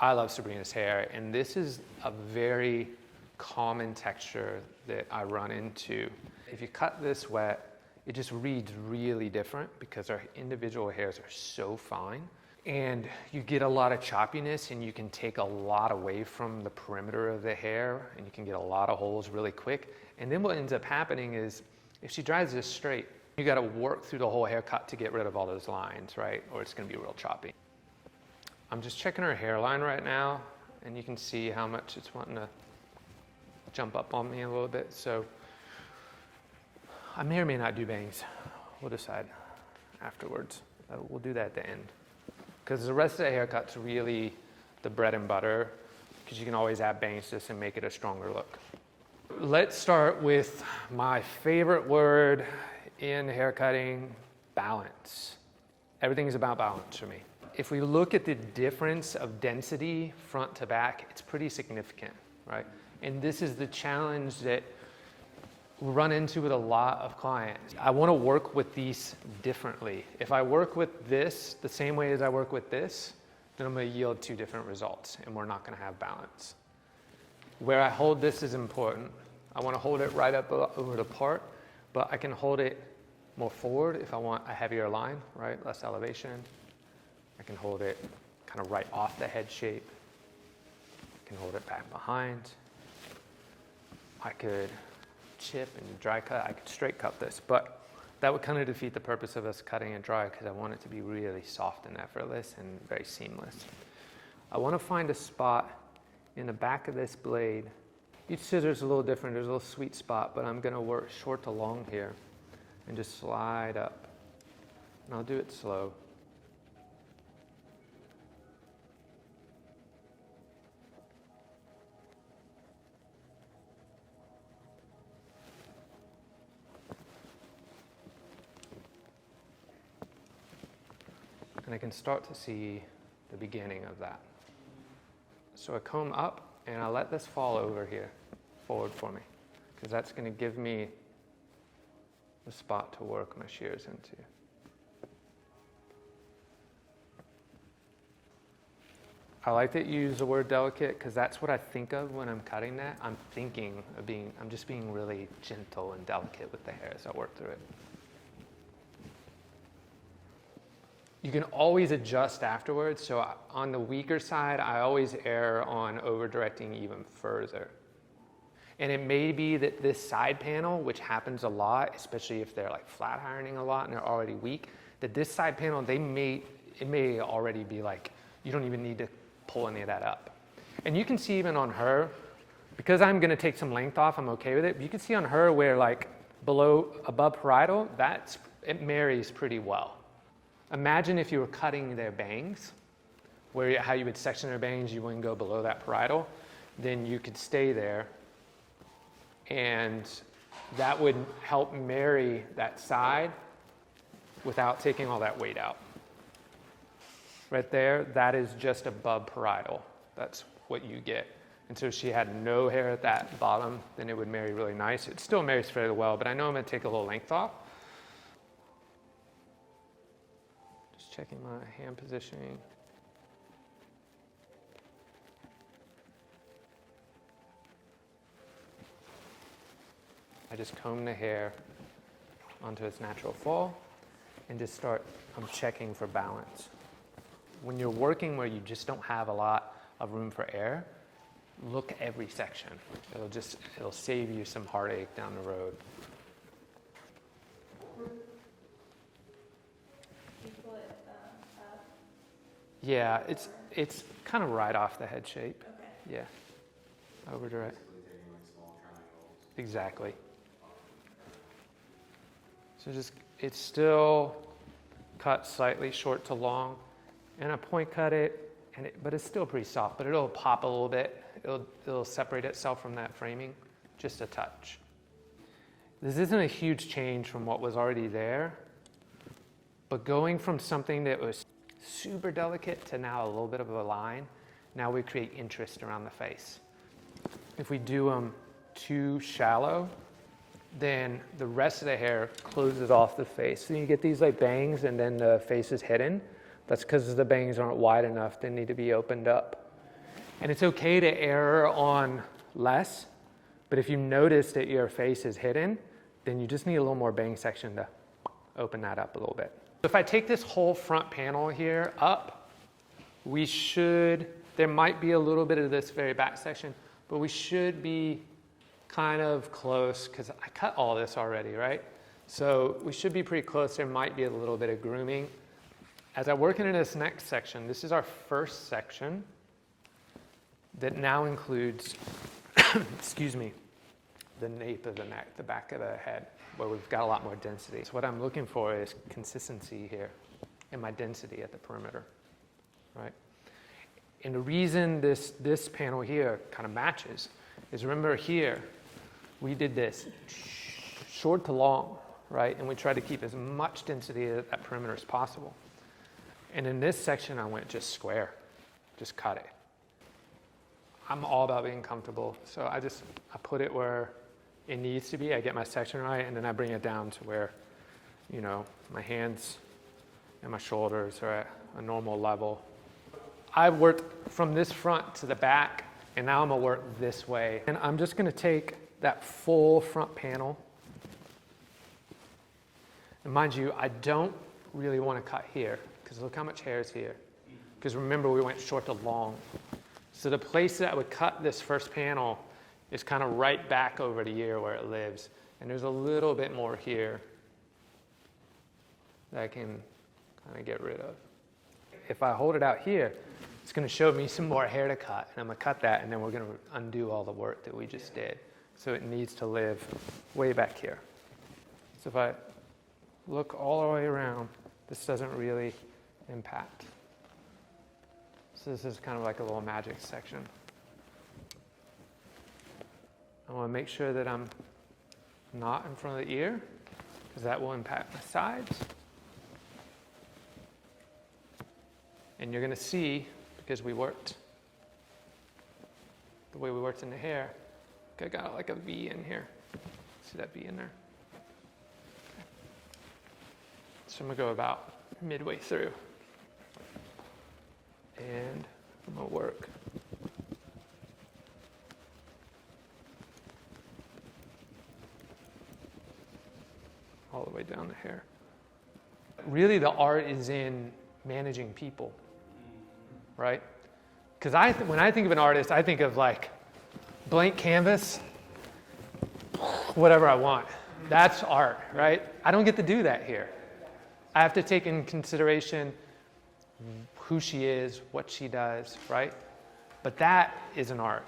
I love Sabrina's hair, and this is a very common texture that I run into. If you cut this wet, it just reads really different because our individual hairs are so fine. And you get a lot of choppiness, and you can take a lot away from the perimeter of the hair, and you can get a lot of holes really quick. And then what ends up happening is, if she dries this straight, you got to work through the whole haircut to get rid of all those lines, right? Or it's going to be real choppy. I'm just checking her hairline right now, and you can see how much it's wanting to jump up on me a little bit. So I may or may not do bangs. We'll decide afterwards. We'll do that at the end. Because the rest of the haircut's really the bread and butter, because you can always add bangs to this and make it a stronger look. Let's start with my favorite word in haircutting, balance. Everything is about balance for me. If we look at the difference of density front to back, it's pretty significant, right? And this is the challenge that we run into with a lot of clients. I want to work with these differently. If I work with this the same way as I work with this, then I'm going to yield two different results, and we're not going to have balance. Where I hold this is important. I want to hold it right up over the part, but I can hold it more forward if I want a heavier line, right? Less elevation. I can hold it kind of right off the head shape. I can hold it back behind. I could chip and dry cut. I could straight cut this, but that would kind of defeat the purpose of us cutting it dry, because I want it to be really soft and effortless and very seamless. I want to find a spot in the back of this blade. Each scissor is a little different. There's a little sweet spot, but I'm going to work short to long here and just slide up. And I'll do it slow. And I can start to see the beginning of that. So I comb up, and I let this fall over here, forward for me, because that's going to give me the spot to work my shears into. I like that you use the word delicate, because that's what I think of when I'm cutting that. I'm thinking of I'm just being really gentle and delicate with the hair as I work through it. You can always adjust afterwards. So on the weaker side, I always err on over-directing even further. And it may be that this side panel, which happens a lot, especially if they're like flat ironing a lot and they're already weak, that this side panel, it may already be like, you don't even need to pull any of that up. And you can see even on her, because I'm going to take some length off, I'm okay with it. But you can see on her where like above parietal, it marries pretty well. Imagine if you were cutting their bangs, how you would section their bangs, you wouldn't go below that parietal, then you could stay there, and that would help marry that side without taking all that weight out. Right there, that is just above parietal. That's what you get. And so if she had no hair at that bottom, then it would marry really nice. It still marries fairly well, but I know I'm going to take a little length off. Checking my hand positioning. I just comb the hair onto its natural fall and just I'm checking for balance. When you're working where you just don't have a lot of room for air, look every section. It'll save you some heartache down the road. Yeah, it's kind of right off the head shape. Okay. Yeah. Over direct. Exactly. So it's still cut slightly short to long, and I point cut it, but it's still pretty soft, but it'll pop a little bit. It'll separate itself from that framing, just a touch. This isn't a huge change from what was already there, but going from something that was super delicate to now a little bit of a line, now we create interest around the face. If we do them too shallow, then the rest of the hair closes off the face. So you get these like bangs and then the face is hidden. That's because the bangs aren't wide enough. They need to be opened up. And it's okay to err on less, but if you notice that your face is hidden, then you just need a little more bang section to open that up a little bit. If I take this whole front panel here up, there might be a little bit of this very back section, but we should be kind of close, because I cut all this already, right? So we should be pretty close. There might be a little bit of grooming. As I work into this next section, this is our first section that now includes, excuse me, the nape of the neck, the back of the head, where we've got a lot more density. So what I'm looking for is consistency here in my density at the perimeter, right? And the reason this panel here kind of matches is, remember here, we did this short to long, right? And we tried to keep as much density at that perimeter as possible. And in this section, I went just square, just cut it. I'm all about being comfortable, so I put it where it needs to be. I get my section right, and then I bring it down to where, you know, my hands and my shoulders are at a normal level. I've worked from this front to the back, and now I'm gonna work this way. And I'm just gonna take that full front panel. And mind you, I don't really wanna cut here, because look how much hair is here. Because remember, we went short to long. So the place that I would cut this first panel is kind of right back over the ear where it lives. And there's a little bit more here that I can kind of get rid of. If I hold it out here, it's going to show me some more hair to cut. And I'm going to cut that, and then we're going to undo all the work that we just did. So it needs to live way back here. So if I look all the way around, this doesn't really impact. So this is kind of like a little magic section. I want to make sure that I'm not in front of the ear, because that will impact my sides. And you're going to see, because we worked the way we worked in the hair, I got like a V in here. See that V in there? Okay. So I'm going to go about midway through. And I'm going to work all the way down the hair. Really, the art is in managing people, right? Because when I think of an artist, I think of like blank canvas, whatever I want. That's art, right? I don't get to do that here. I have to take in consideration who she is, what she does, right? But that is an art.